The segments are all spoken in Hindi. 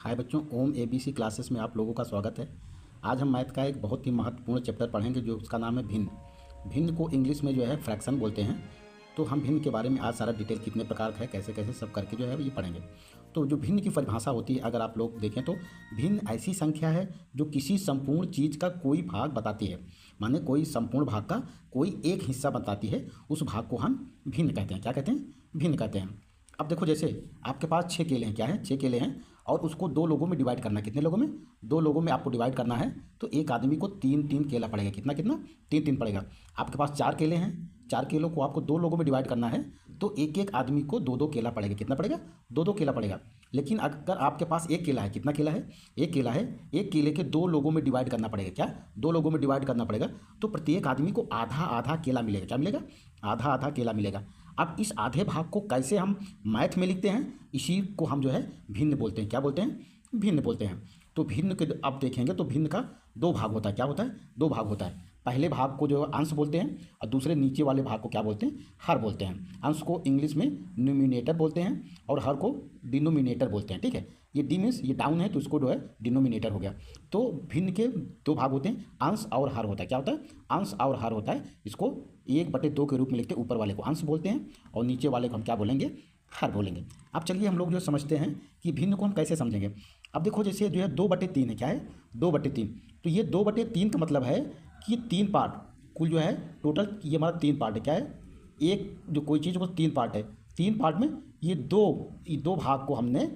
हाय बच्चों, ओम एबीसी क्लासेस में आप लोगों का स्वागत है। आज हम मैथ का एक बहुत ही महत्वपूर्ण चैप्टर पढ़ेंगे जो उसका नाम है भिन्न। भिन्न को इंग्लिश में जो है फ्रैक्शन बोलते हैं। तो हम भिन्न के बारे में आज सारा डिटेल कितने प्रकार का है, कैसे कैसे सब करके जो है ये पढ़ेंगे। तो जो भिन्न की परिभाषा होती है, अगर आप लोग देखें तो भिन्न ऐसी संख्या है जो किसी संपूर्ण चीज़ का कोई भाग बताती है। माने कोई संपूर्ण भाग का कोई एक हिस्सा बताती है, उस भाग को हम भिन्न कहते हैं। क्या कहते हैं? भिन्न कहते हैं। अब देखो, जैसे आपके पास 6 केले हैं। क्या है? 6 केले हैं और उसको 2 लोगों में डिवाइड करना है। कितने लोगों में? 2 लोगों में आपको डिवाइड करना है। तो एक आदमी को 3-3 केला पड़ेगा। कितना कितना? 3-3 पड़ेगा। आपके पास 4 केले हैं। 4 केलों को आपको 2 लोगों में डिवाइड करना है, तो एक एक आदमी को 2-2 केला पड़ेगा। कितना पड़ेगा? 2-2 केला पड़ेगा। लेकिन अगर आपके पास एक केला है, कितना केला है? एक केला है। एक केले के 2 लोगों में डिवाइड करना पड़ेगा। क्या? 2 लोगों में डिवाइड करना पड़ेगा। तो प्रत्येक आदमी को आधा आधा केला मिलेगा। क्या मिलेगा? आधा आधा केला मिलेगा। अब इस आधे भाग को कैसे हम मैथ में लिखते हैं, इसी को हम जो है भिन्न बोलते हैं। क्या बोलते हैं? भिन्न बोलते हैं। तो भिन्न के अब देखेंगे तो भिन्न का 2 भाग होता है। क्या होता है? 2 भाग होता है। पहले भाग को जो अंश बोलते हैं और दूसरे नीचे वाले भाग को क्या बोलते हैं? हर बोलते हैं। अंश को इंग्लिश में न्यूमिनेटर बोलते हैं और हर को डिनोमिनेटर बोलते हैं। ठीक है, ये डी मीन्स ये डाउन है तो इसको जो है डिनोमिनेटर हो गया। तो भिन्न के 2 भाग होते हैं, अंश और हर होता है। क्या होता है? अंश और हर होता है। इसको 1/2 के रूप में लिखते हैं। ऊपर वाले को अंश बोलते हैं और नीचे वाले को हम क्या बोलेंगे? हर बोलेंगे। अब चलिए हम लोग जो समझते हैं कि भिन्न को हम कैसे समझेंगे। अब देखो, जैसे जो है 2/3 है। क्या है? 2/3। तो ये 2/3 का मतलब है कि 3 पार्ट कुल जो है टोटल, ये हमारा 3 पार्ट है। क्या है? एक जो कोई चीज़ को 3 पार्ट है, 3 पार्ट में ये दो भाग को हमने,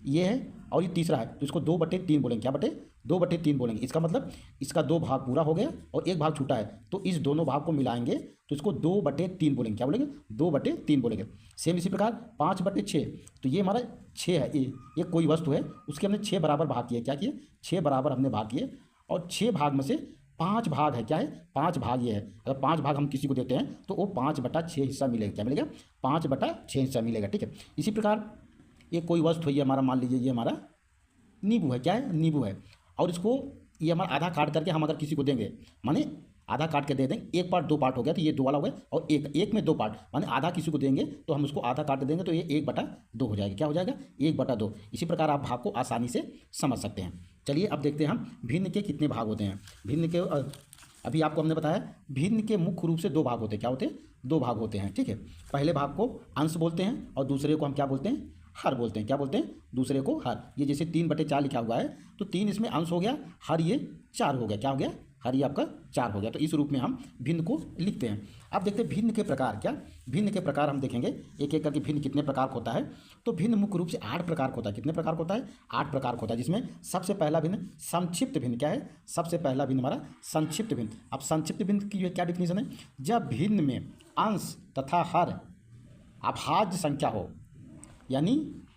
ये है और ये तीसरा है, तो इसको 2/3 बोलेंगे। क्या बटे? 2/3 बोलेंगे। इसका मतलब इसका 2 भाग पूरा हो गया और एक भाग छूटा है, तो इस दोनों भाग को मिलाएंगे तो इसको 2/3 बोलेंगे। क्या बोलेंगे? 2/3 बोलेंगे। सेम इसी प्रकार 5/6, तो ये हमारा 6 है। ये कोई वस्तु है, उसके हमने 6 बराबर भाग किए। क्या किए? 6 बराबर हमने भाग किए और 6 भाग में से 5 भाग है। क्या है? 5 भाग ये है। अगर 5 भाग हम किसी को देते हैं तो वो 5/6 हिस्सा मिलेगा। क्या मिलेगा? 5/6 हिस्सा मिलेगा। ठीक है, इसी प्रकार ये कोई वस्तु है, ये हमारा मान लीजिए ये हमारा नींबू है। क्या है? नींबू है। और इसको ये हमारा आधा काट करके हम अगर किसी को देंगे, माने आधा काट के दे देंगे, एक पार्ट 2 पार्ट हो गया, तो ये 2 वाला हो गया और एक में 2 पार्ट, माने आधा किसी को देंगे तो हम उसको आधा काट देंगे तो ये 1/2 हो जाएगा। क्या हो जाएगा? 1/2। इसी प्रकार आप भाग को आसानी से समझ सकते हैं। चलिए अब देखते हैं हम भिन्न के कितने भाग होते हैं। भिन्न के अभी आपको हमने बताया भिन्न के मुख्य रूप से 2 भाग होते हैं। क्या होते हैं? 2 भाग होते हैं। ठीक है, पहले भाग को अंश बोलते हैं और दूसरे को हम क्या बोलते हैं? हर बोलते हैं। क्या बोलते हैं? दूसरे को हर। ये जैसे 3/4 लिखा हुआ है तो 3 इसमें अंश हो गया, हर ये 4 हो गया। क्या हो गया? हर ये आपका 4 हो गया। तो इस रूप में हम भिन्न को लिखते हैं। अब देखते हैं भिन्न के प्रकार। क्या भिन्न के प्रकार हम देखेंगे एक एक करके भिन्न कितने प्रकार का होता है। तो भिन्न मुख्य रूप से 8 प्रकार का होता है। कितने प्रकार का होता है? 8 प्रकार का होता है, जिसमें सबसे पहला भिन्न संक्षिप्त भिन्न। क्या है? सबसे पहला भिन्न हमारा संक्षिप्त भिन्न। अब संक्षिप्त भिन्न की क्या डिफिनेशन है? जब भिन्न में अंश तथा हर अभाज्य संख्या हो, यानी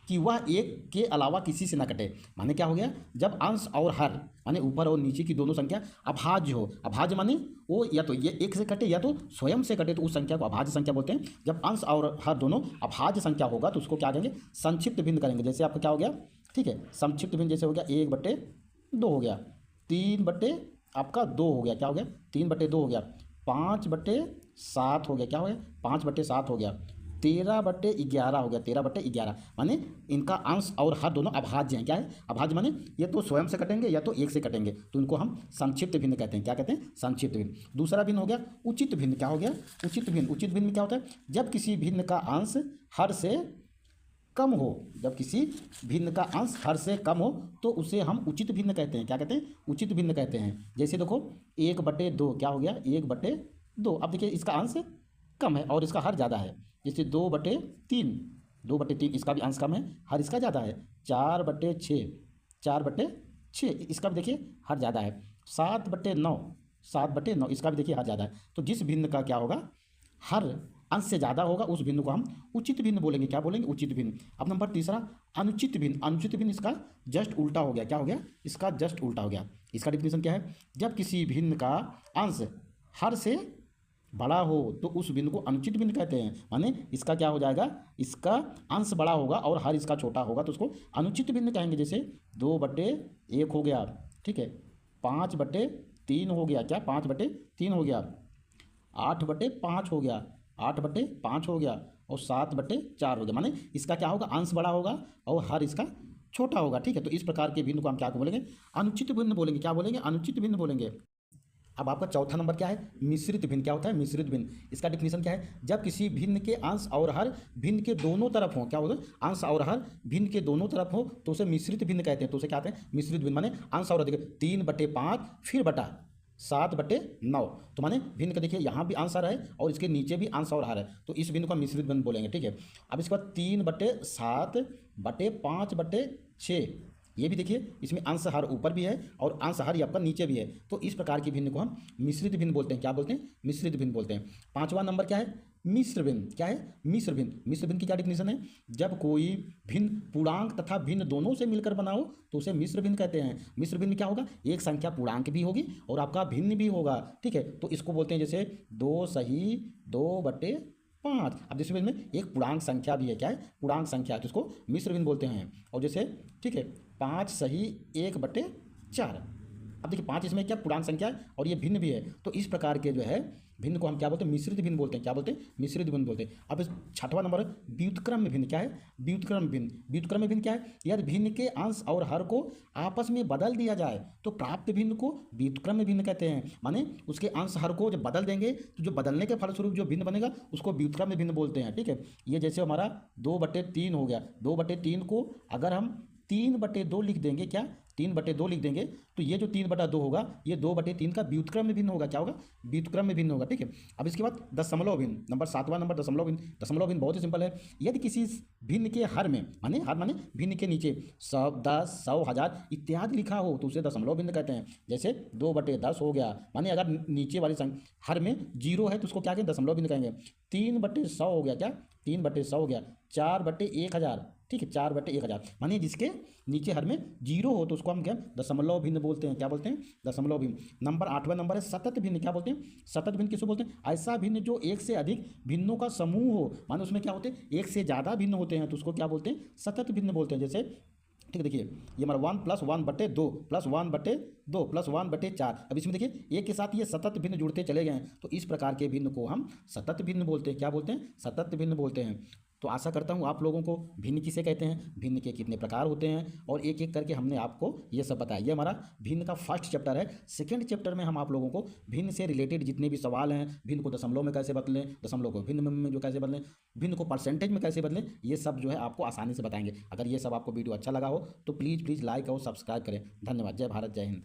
कि वह एक के अलावा किसी से न कटे। माने क्या हो गया? जब अंश और हर माने ऊपर और नीचे की दोनों संख्या अभाज्य हो। अभाज्य माने वो या तो ये एक से कटे या तो स्वयं से कटे, तो उस संख्या को अभाज्य संख्या बोलते हैं। जब अंश और हर दोनों अभाज्य संख्या होगा तो उसको क्या करेंगे? संक्षिप्त भिन्न करेंगे। जैसे आपका क्या हो गया? ठीक है, संक्षिप्त भिन्न जैसे हो गया 1/2 हो गया, 3/2 हो गया। क्या हो गया? 3/2 हो गया, 5/7 हो गया। क्या हो गया? 5/7 हो गया, 13/11 हो गया। 13/11 माने इनका अंश और हर दोनों अभाज्य हैं। क्या है? अभाज्य माने ये तो स्वयं से कटेंगे या तो एक से कटेंगे, तो इनको हम संक्षिप्त भिन्न कहते हैं। क्या कहते हैं? संक्षिप्त भिन्न। दूसरा भिन्न हो गया उचित भिन्न। क्या हो गया? उचित भिन्न। उचित भिन्न में क्या होता है? जब किसी भिन्न का अंश हर से कम हो, जब किसी भिन्न का अंश हर से कम हो तो उसे हम उचित भिन्न कहते हैं। क्या कहते हैं? उचित भिन्न कहते हैं। जैसे देखो 1/2 क्या हो गया? 1/2। अब देखिए इसका अंश कम है और इसका हर ज़्यादा है। जैसे 2/3, 2/3 इसका भी अंश कम है, हर इसका ज़्यादा है। 4/6, 4/6 इसका भी देखिए हर ज़्यादा है। 7/9, 7/9 इसका भी देखिए हर ज़्यादा है। तो जिस भिन्न का क्या होगा? हर अंश से ज़्यादा होगा, उस भिन्न को हम उचित भिन्न बोलेंगे। क्या बोलेंगे? उचित भिन्न। अब नंबर तीसरा अनुचित भिन्न। अनुचित भिन्न इसका जस्ट उल्टा हो गया। क्या हो गया? इसका जस्ट उल्टा हो गया। इसका डिफिनेशन क्या है? जब किसी भिन्न का अंश हर से बड़ा हो तो उस भिन्न को अनुचित भिन्न कहते हैं। माने इसका क्या हो जाएगा? इसका अंश बड़ा होगा और हर इसका छोटा होगा तो उसको अनुचित भिन्न कहेंगे। जैसे 2/1 हो गया। ठीक है, 5/3 हो गया। क्या? 5/3 हो गया, 8/5 हो गया, 8/5 हो गया और 7/4 हो गया। माने इसका क्या होगा? अंश बड़ा होगा और हर इसका छोटा होगा, ठीक है। तो इस प्रकार के भिन्न को हम क्या को बोलेंगे, अनुचित भिन्न बोलेंगे। क्या बोलेंगे, अनुचित भिन्न बोलेंगे। अब आपका चौथा नंबर क्या है, मिश्रित भिन्न। क्या होता है मिश्रित भिन्न, इसका डिफिनीशन क्या है, जब किसी भिन्न के अंश और हर भिन्न के दोनों तरफ हो, क्या होता है, अंश और हर भिन्न के दोनों तरफ हो तो उसे मिश्रित भिन्न कहते हैं। तो उसे क्या कहते हैं, मिश्रित भिन्न। माने अंश और देखिए 3/5 फिर बटा 7/9, तो माने भिन्न का देखिए यहाँ भी अंश आ रहा है और इसके नीचे भी अंश और हर है, तो इस भिन्न को हम मिश्रित भिन्न बोलेंगे, ठीक है। अब इसके बाद 3/7/5/6, ये भी देखिए इसमें अंश हर ऊपर भी है और अंश हर आपका नीचे भी है, तो इस प्रकार की भिन्न को हम मिश्रित भिन्न बोलते हैं। क्या बोलते हैं, मिश्रित भिन्न बोलते हैं। पांचवा नंबर क्या है, मिश्र भिन्न। क्या है, मिश्र भिन्न। मिश्र भिन्न की क्या डिफिनीशन है, जब कोई भिन्न पूर्णांक तथा भिन्न दोनों से मिलकर बना हो तो उसे मिश्र भिन्न कहते हैं। मिश्र भिन्न क्या होगा, एक संख्या पूर्णांक भी होगी और आपका भिन्न भी होगा, ठीक है। तो इसको बोलते हैं जैसे 2/2/5। अब जिस भिन्न में एक पूर्णांक संख्या भी है, क्या है, पूर्णांक संख्या, तो इसको मिश्र भिन्न बोलते हैं। और जैसे ठीक है 5/1/4। अब देखिए 5 इसमें क्या पूर्णांक संख्या है और ये भिन्न भी है, तो इस प्रकार के जो है भिन्न को हम क्या बोलते हैं, मिश्रित भिन्न बोलते हैं। क्या बोलते हैं, मिश्रित भिन्न बोलते हैं। अब इस छठवां नंबर है व्युत्क्रम भिन्न। क्या है, व्युत्क्रम भिन्न। व्युत्क्रम भिन्न क्या है, यदि भिन्न के अंश और हर को आपस में बदल दिया जाए तो प्राप्त भिन्न को व्युत्क्रम भिन्न कहते हैं। माने उसके अंश हर को जब बदल देंगे तो जो बदलने के फलस्वरूप जो भिन्न बनेगा उसको व्युत्क्रम भिन्न बोलते हैं, ठीक है। ये जैसे हमारा 2/3 हो गया, 2/3 को अगर हम 3/2 लिख देंगे, क्या 3/2 लिख देंगे, तो ये जो 3/2 होगा ये 2/3 का व्युत्क्रम में भिन्न होगा। क्या होगा, व्युत्क्रम में भिन्न होगा, ठीक है। अब इसके बाद दशमलव भिन्न, नंबर 7वां नंबर दशमलव भिन्न। दशमलव भिन्न बहुत ही सिंपल है, यदि किसी भिन्न के हर में, माने हर माने भिन्न के नीचे 100, 10, 100, 1000 इत्यादि लिखा हो तो उसे दशमलव भिन्न कहते हैं। जैसे 2/10 हो गया, माने अगर नीचे वाली संख्या हर में 0 है तो उसको क्या कहेंगे, दशमलव भिन्न कहेंगे। 3/100 हो गया, क्या 3/100 हो गया। 4/1000, ठीक है, 4/1000, माने जिसके नीचे हर में 0 हो तो उसको हम क्या दशमलव भिन्न बोलते हैं। क्या बोलते हैं, दशमलव भिन्न। नंबर 8वां नंबर है सतत भिन्न। क्या बोलते हैं, सतत भिन्न किसको बोलते हैं, ऐसा भिन्न जो एक से अधिक भिन्नों का समूह हो, माने उसमें क्या होते हैं, एक से ज़्यादा भिन्न होते हैं तो उसको क्या बोलते हैं, सतत भिन्न बोलते हैं। जैसे ठीक है, देखिए ये हमारा 1 + 1/2 + 1/2 + 1/4। अब इसमें देखिए एक के साथ ये सतत भिन्न जुड़ते चले गए हैं, तो इस प्रकार के भिन्न को हम सतत भिन्न बोलते हैं। क्या बोलते हैं, सतत भिन्न बोलते हैं। तो आशा करता हूँ आप लोगों को भिन्न किसे कहते हैं, भिन्न के कितने प्रकार होते हैं, और एक एक करके हमने आपको ये सब बताया। ये हमारा भिन्न का फर्स्ट चैप्टर है। सेकंड चैप्टर में हम आप लोगों को भिन्न से रिलेटेड जितने भी सवाल हैं, भिन्न को दशमलव में कैसे बदलें, दशमलव को भिन्न में जो कैसे बदलें, भिन्न को परसेंटेज में कैसे बदलें, ये सब जो है आपको आसानी से बताएंगे। अगर ये सब आपको वीडियो अच्छा लगा हो तो प्लीज़ लाइक और सब्सक्राइब करें। धन्यवाद। जय भारत, जय हिंद।